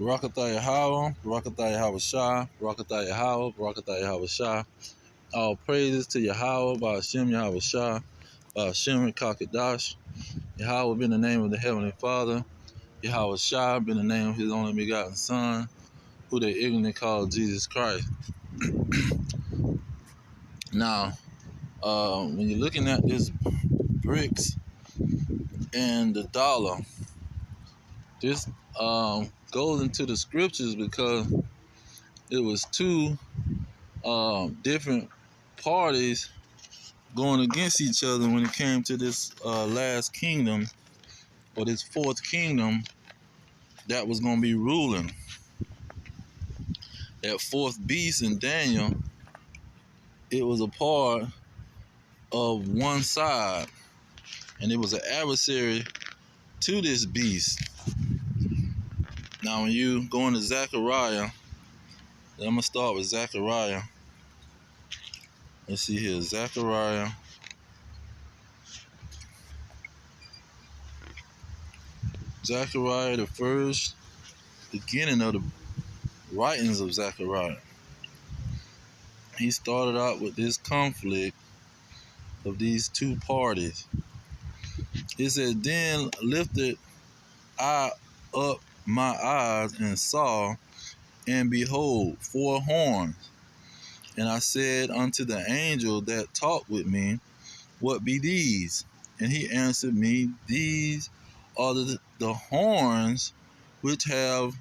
Barakatah Yahweh, Barakatah Yahweh Shah, Barakatah Yahweh, Barakatah Yahweh Shah. All praises to Yahweh, by Hashem Yahweh Shah, by Hashem Kakadash. Yahweh been the name of the Heavenly Father. Yahweh Shah been the name of His only begotten Son, who they ignorantly call Jesus Christ. Now, when you're looking at this BRICS and the dollar, this goes into the scriptures because it was two different parties going against each other when it came to this last kingdom, or this fourth kingdom that was going to be ruling. That fourth beast in Daniel, it was a part of one side, and it was an adversary to this beast. Now, when you go into Zechariah, I'm going to start with Zechariah. Let's see here, Zechariah. Zechariah, the first beginning of the writings of Zechariah. He started out with this conflict of these two parties. It said, "Then lifted I up my eyes and saw, and behold, 4 horns. And I said unto the angel that talked with me, What be these? And he answered me, These are the horns which have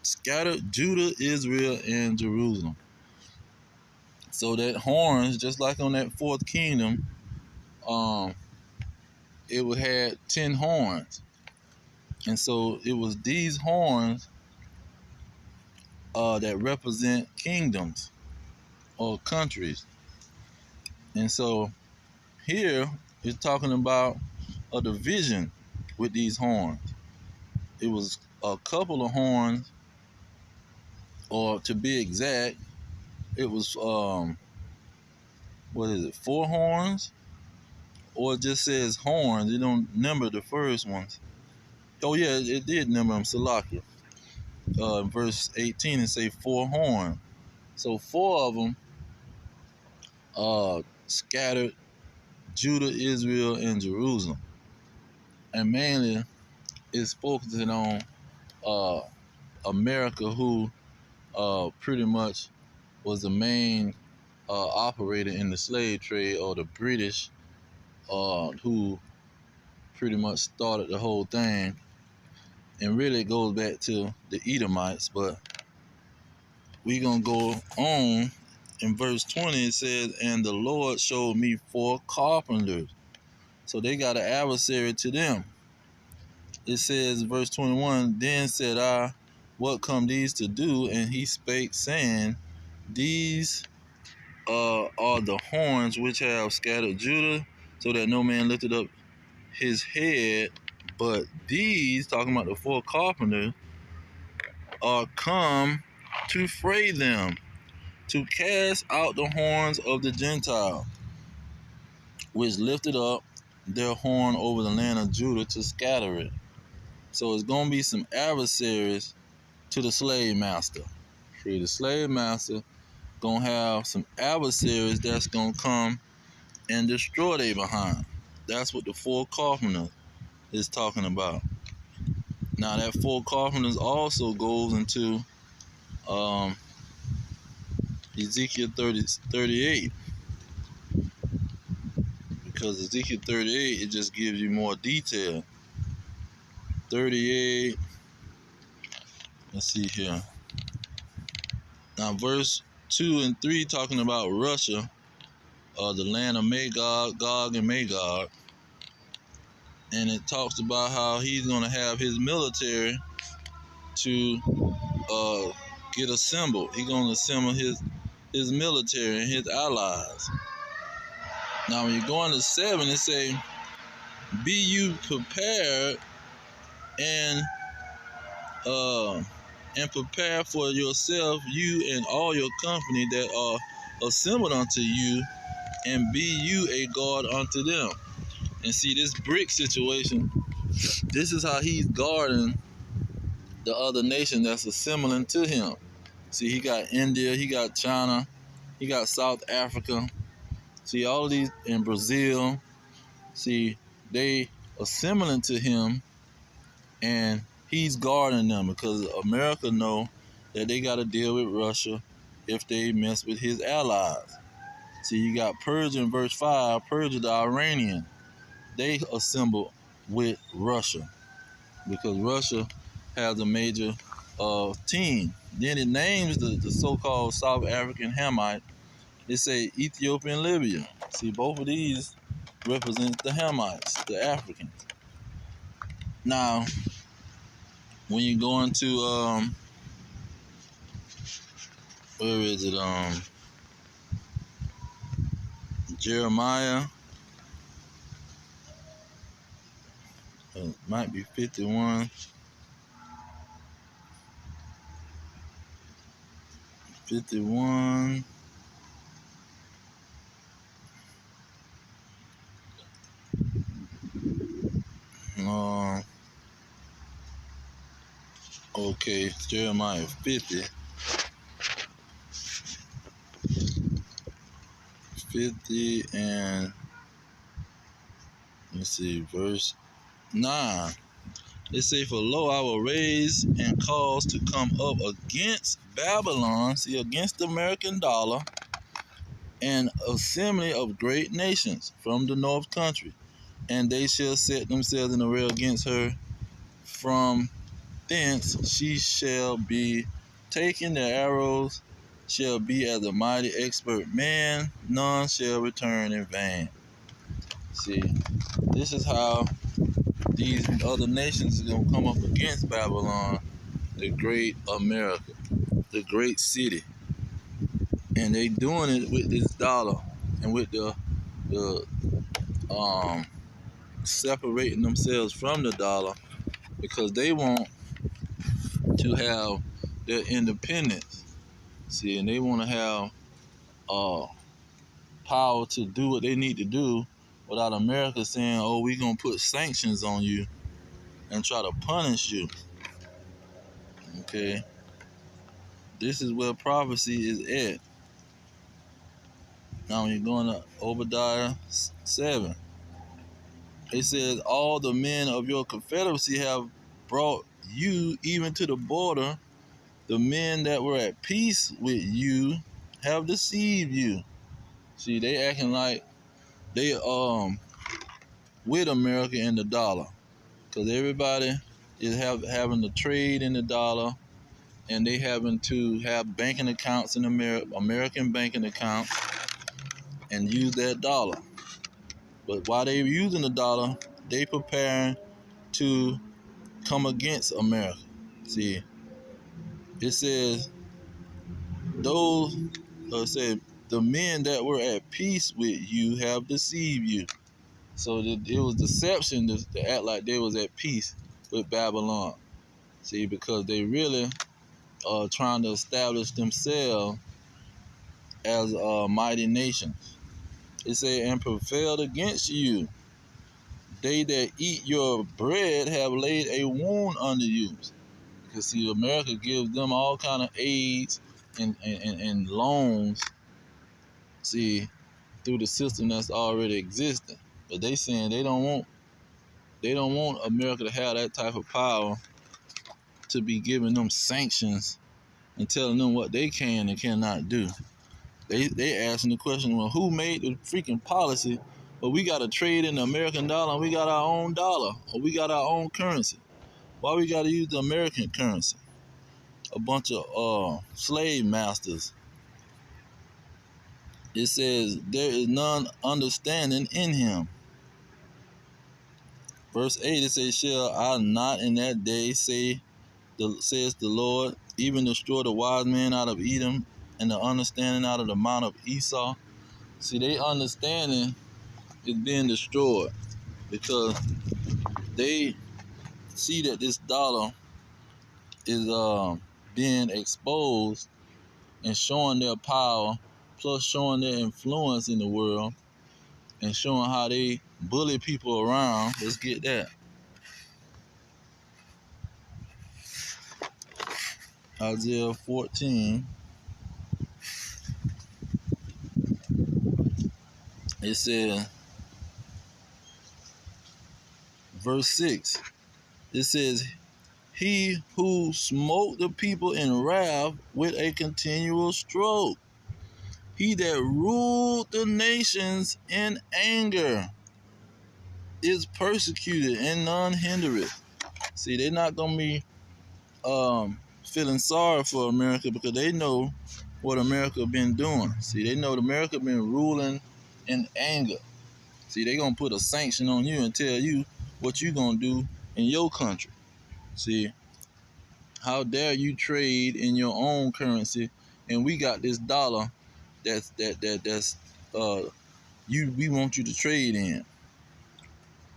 scattered Judah, Israel, and Jerusalem." So that horns, just like on that fourth kingdom, it would had 10 horns. And so it was these horns that represent kingdoms or countries. And so here it's talking about a division with these horns. It was a couple of horns, or to be exact, it was 4 horns? Or it just says horns. It don't number the first ones. Oh yeah, it did number them, Salakia. Verse 18, it say 4 horns. So 4 of them scattered Judah, Israel, and Jerusalem. And mainly it's focusing on America, who pretty much was the main operator in the slave trade, or the British, who pretty much started the whole thing. And really it goes back to the Edomites, but we're going to go on. In verse 20 it says, "And the Lord showed me 4 carpenters." So they got an adversary to them. It says, verse 21, "Then said I, What come these to do? And he spake, saying, These are the horns which have scattered Judah, so that no man lifted up his head. But these," talking about the 4 carpenters, "are come to fray them, to cast out the horns of the Gentiles, which lifted up their horn over the land of Judah to scatter it." So it's going to be some adversaries to the slave master. The slave master going to have some adversaries that's going to come and destroy their behind. That's what the 4 carpenters is talking about. Now that 4 carpenters also goes into Ezekiel 38, because Ezekiel 38, it just gives you more detail. 38, let's see here. Now verse 2 and 3 talking about Russia, the land of Magog, Gog and Magog. And it talks about how he's going to have his military to get assembled. He's going to assemble his military and his allies. Now when you go into 7, it say, "Be you prepared and prepare for yourself, you and all your company that are assembled unto you, and be you a guard unto them." And see, this brick situation, this is how he's guarding the other nation that's assimilating to him. See, he got India, he got China, he got South Africa. See, all of these in Brazil. See, they assimilating to him, and he's guarding them because America know that they got to deal with Russia if they mess with his allies. See, you got Persia in verse 5, Persia the Iranian. They assembled with Russia because Russia has a major team. Then it names the so-called South African Hamite. They say Ethiopia and Libya. See, both of these represent the Hamites, the Africans. Now, when you go into where is it? Jeremiah. It might be 51. 51. Okay, Jeremiah 50. 50 and let's see, verse 9. It say, for lo, I will raise and cause to come up against Babylon, see, against the American dollar, an assembly of great nations from the north country, and they shall set themselves in array against her. From thence she shall be taken, their arrows shall be as a mighty expert man, none shall return in vain. See, this is how these other nations are going to come up against Babylon, the great America, the great city. And they doing it with this dollar and with the separating themselves from the dollar because they want to have their independence. See, and they want to have power to do what they need to do without America saying, oh, we're going to put sanctions on you and try to punish you. Okay? This is where prophecy is at. Now, when you're going to Obadiah 7, it says, all the men of your confederacy have brought you even to the border. The men that were at peace with you have deceived you. See, they acting like they with America and the dollar, because everybody is having to trade in the dollar, and they having to have banking accounts in American banking accounts, and use that dollar. But while they using the dollar, they preparing to come against America. See, it says those said the men that were at peace with you have deceived you. So it was deception to act like they was at peace with Babylon. See, because they really are trying to establish themselves as mighty nations. It said, and prevailed against you. They that eat your bread have laid a wound under you. Because see, America gives them all kind of aids and loans, see, through the system that's already existing. But they saying they don't want America to have that type of power to be giving them sanctions and telling them what they can and cannot do. They asking the question, well, who made the freaking policy? Well, we got to trade in the American dollar, and we got our own dollar, or we got our own currency. Why we got to use the American currency? A bunch of slave masters. It says, there is none understanding in him. Verse 8, it says, shall I not in that day says the Lord, even destroy the wise man out of Edom and the understanding out of the mount of Esau? See, they understanding is being destroyed because they see that this dollar is being exposed and showing their power, plus showing their influence in the world and showing how they bully people around. Let's get that. Isaiah 14, it says, verse 6, it says, he who smote the people in wrath with a continual stroke, he that ruled the nations in anger, is persecuted and none hindereth. See, they're not gonna be feeling sorry for America because they know what America been doing. See, they know America been ruling in anger. See, they gonna put a sanction on you and tell you what you gonna do in your country. See, how dare you trade in your own currency, and we got this dollar that's we want you to trade in.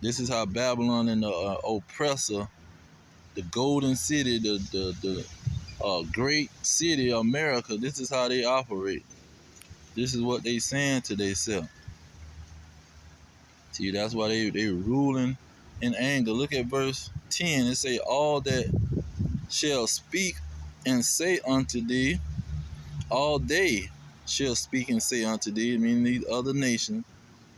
This is how Babylon and the oppressor, the golden city, the great city of America, this is how they operate. This is what they saying to themselves. See, that's why they ruling in anger. Look at verse 10. It say, all that shall speak and say unto thee, all they shall speak and say unto thee, meaning these other nations,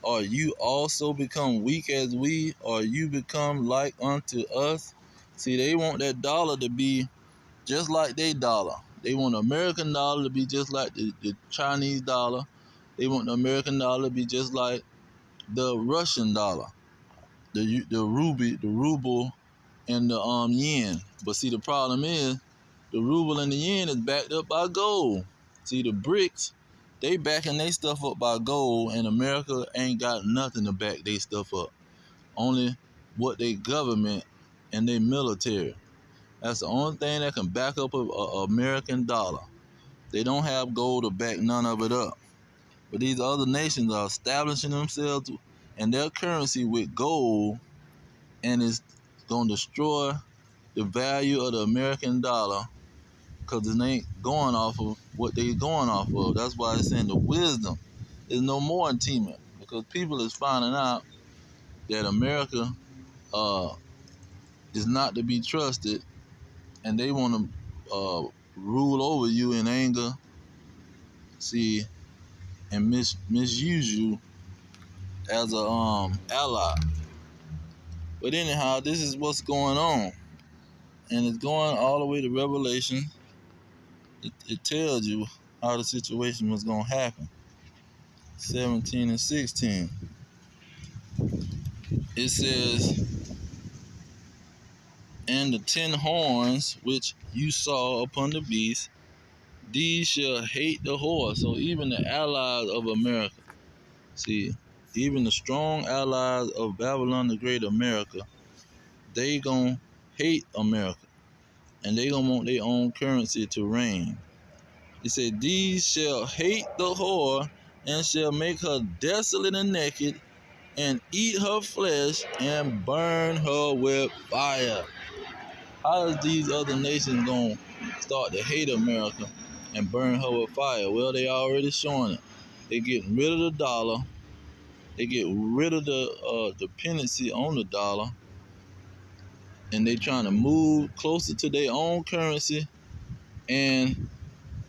are you also become weak as we? Or you become like unto us? See, they want that dollar to be just like their dollar. They want the American dollar to be just like the Chinese dollar. They want the American dollar to be just like the Russian dollar, the ruble, and the yen. But see, the problem is the ruble and the yen is backed up by gold. See, the BRICS, they backing their stuff up by gold, and America ain't got nothing to back their stuff up. Only what they government and they military. That's the only thing that can back up a American dollar. They don't have gold to back none of it up. But these other nations are establishing themselves and their currency with gold, and it's going to destroy the value of the American dollar because it ain't going off of what they going off of. That's why it's saying the wisdom is no more intimate, because people is finding out that America is not to be trusted, and they want to rule over you in anger, see, and misuse you as a ally. But anyhow, this is what's going on, and it's going all the way to Revelation. It tells you how the situation was going to happen. 17 and 16. It says, and the 10 horns which you saw upon the beast, these shall hate the whore. So even the allies of America, see, even the strong allies of Babylon the Great America, they gonna hate America, and they gonna want their own currency to reign. It said, these shall hate the whore, and shall make her desolate and naked, and eat her flesh, and burn her with fire. How is these other nations gonna start to hate America and burn her with fire? Well, they already showing it. They getting rid of the dollar. They get rid of the dependency on the dollar, and they trying to move closer to their own currency. And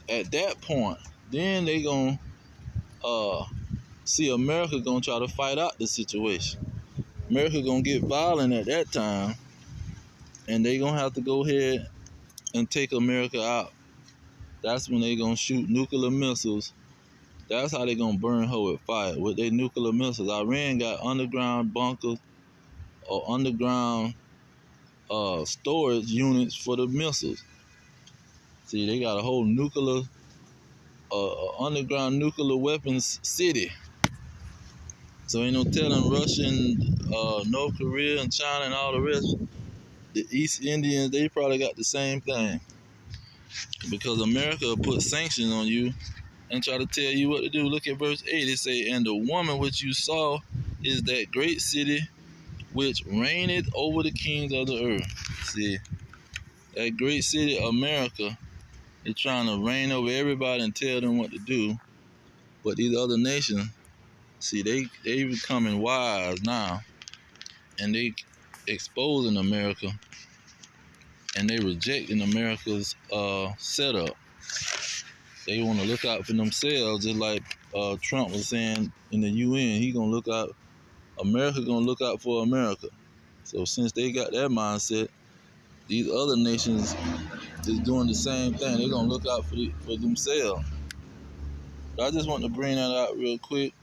at that point, then they gonna see America gonna try to fight out the situation. America gonna get violent at that time, and they gonna have to go ahead and take America out. That's when they gonna shoot nuclear missiles. That's how they gonna burn her with fire, with their nuclear missiles. Iran got underground bunkers or underground storage units for the missiles. See, they got a whole nuclear, underground nuclear weapons city. So ain't no telling Russia and North Korea and China and all the rest, the East Indians, they probably got the same thing. Because America will put sanctions on you and try to tell you what to do. Look at verse 8. It say, and the woman which you saw is that great city which reigneth over the kings of the earth. See, that great city, America, is trying to reign over everybody and tell them what to do. But these other nations, see, they becoming wise now, and they exposing America and they rejecting America's setup. They want to look out for themselves, just like Trump was saying in the UN. He gonna look out. America gonna look out for America. So since they got that mindset, these other nations is doing the same thing. They're gonna look out for themselves. But I just want to bring that out real quick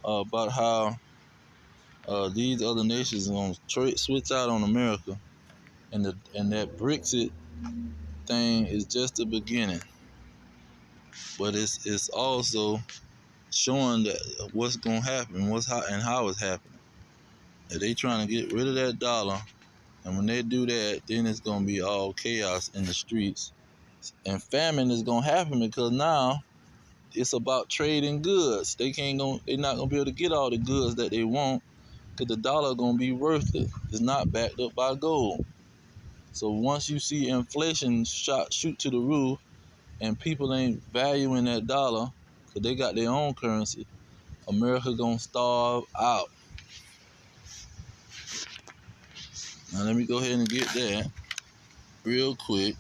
about how these other nations are gonna switch out on America, and that Brexit thing is just the beginning. But it's also showing that what's gonna happen, and how it's happening. That they trying to get rid of that dollar, and when they do that, then it's gonna be all chaos in the streets, and famine is gonna happen because now it's about trading goods. They're not gonna be able to get all the goods that they want because the dollar gonna be worthless. It's not backed up by gold. So once you see inflation shoot to the roof, and people ain't valuing that dollar because they got their own currency, America gonna starve out. Now let me go ahead and get that real quick.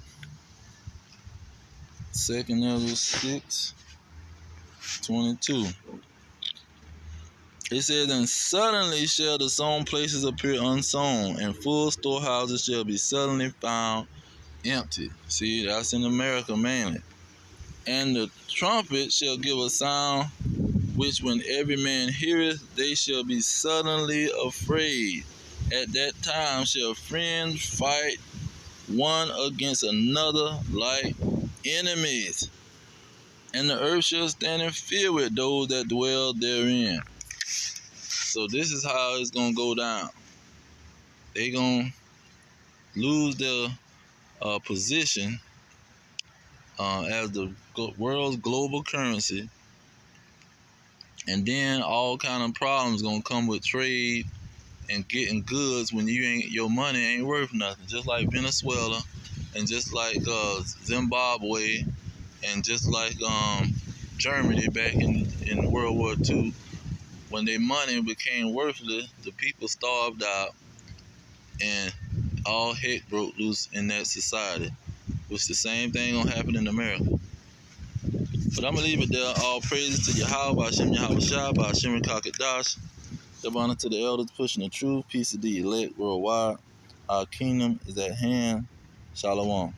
2nd Ezra 6:22. It says, and suddenly shall the sown places appear unsown, and full storehouses shall be suddenly found empty. See, that's in America mainly. And the trumpet shall give a sound, which when every man heareth, they shall be suddenly afraid. At that time shall friends fight one against another like enemies, and the earth shall stand in fear with those that dwell therein. So this is how it's gonna go down. They gonna lose their position as the world's global currency, and then all kind of problems gonna come with trade and getting goods when your money ain't worth nothing. Just like Venezuela, and just like Zimbabwe, and just like Germany back in World War II, when their money became worthless, the people starved out, and all heck broke loose in that society. Which the same thing gonna happen in America. But I'm gonna leave it there. All praises to Yahweh, Hashem Yahweh Shah, Hashem Kakadash. Honor to the elders pushing the truth. Peace to the elect worldwide. Our kingdom is at hand. Shalom.